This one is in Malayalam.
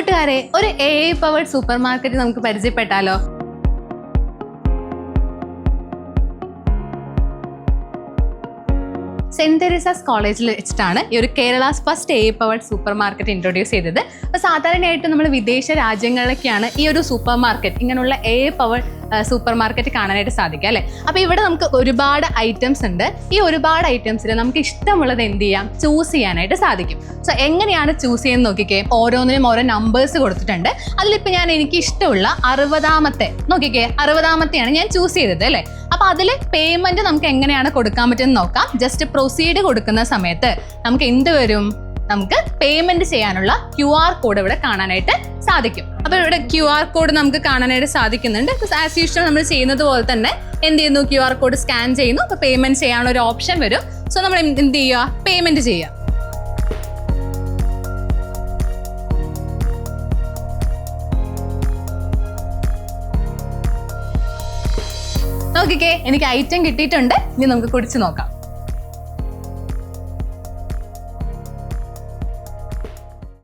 കൂട്ടുകാരെ, ഒരു AI പവർഡ് സൂപ്പർ മാർക്കറ്റ് നമുക്ക് പരിചയപ്പെട്ടാലോ? സെന്റ് തെരേസാസ് കോളേജിൽ വെച്ചിട്ടാണ് ഈ ഒരു Kerala's first AI powered super market introduce ചെയ്തത്. അപ്പോൾ സാധാരണയായിട്ട് നമ്മൾ വിദേശ രാജ്യങ്ങളിലൊക്കെയാണ് ഈ ഒരു സൂപ്പർ മാർക്കറ്റ്, ഇങ്ങനെയുള്ള AI പവർഡ് സൂപ്പർ മാർക്കറ്റ് കാണാനായിട്ട് സാധിക്കുക അല്ലേ. അപ്പോൾ ഇവിടെ നമുക്ക് ഒരുപാട് ഐറ്റംസ് ഉണ്ട്. ഈ ഒരുപാട് ഐറ്റംസിൽ നമുക്ക് ഇഷ്ടമുള്ളത് എന്ത് ചെയ്യാം, ചൂസ് ചെയ്യാനായിട്ട് സാധിക്കും. സോ എങ്ങനെയാണ് ചൂസ് ചെയ്യുന്നത് നോക്കിക്കേ. ഓരോന്നിനും ഓരോ നമ്പേഴ്സ് കൊടുത്തിട്ടുണ്ട്. അതിലിപ്പോൾ എനിക്ക് ഇഷ്ടമുള്ള 60ാമത്തെ നോക്കിക്കേ, 60ാമത്തെയാണ് ഞാൻ ചൂസ് ചെയ്തത് അല്ലേ. അപ്പോൾ അതിൽ പേയ്മെന്റ് നമുക്ക് എങ്ങനെയാണ് കൊടുക്കാൻ പറ്റുമെന്ന് നോക്കാം. ജസ്റ്റ് പ്രൊസീഡ് കൊടുക്കുന്ന സമയത്ത് നമുക്ക് എന്ത് വരും, നമുക്ക് പേയ്മെന്റ് ചെയ്യാനുള്ള QR കോഡ് ഇവിടെ കാണാനായിട്ട് സാധിക്കും. അപ്പോൾ ഇവിടെ QR കോഡ് നമുക്ക് കാണാനായിട്ട് സാധിക്കുന്നുണ്ട്. ആസ് യൂഷ്വൽ നമ്മൾ ചെയ്യുന്നത് പോലെ തന്നെ എന്ത് ചെയ്യുന്നു, QR കോഡ് സ്കാൻ ചെയ്യുന്നു. അപ്പോൾ പേയ്മെന്റ് ചെയ്യാനുള്ള ഒരു ഓപ്ഷൻ വരും. സോ നമ്മൾ എന്ത് ചെയ്യുക, പേയ്മെന്റ് ചെയ്യുക. നോക്കിക്കേ, എനിക്ക് ഐറ്റം കിട്ടിയിട്ടുണ്ട്. ഇനി നമുക്ക് കുടിച്ച് നോക്കാം.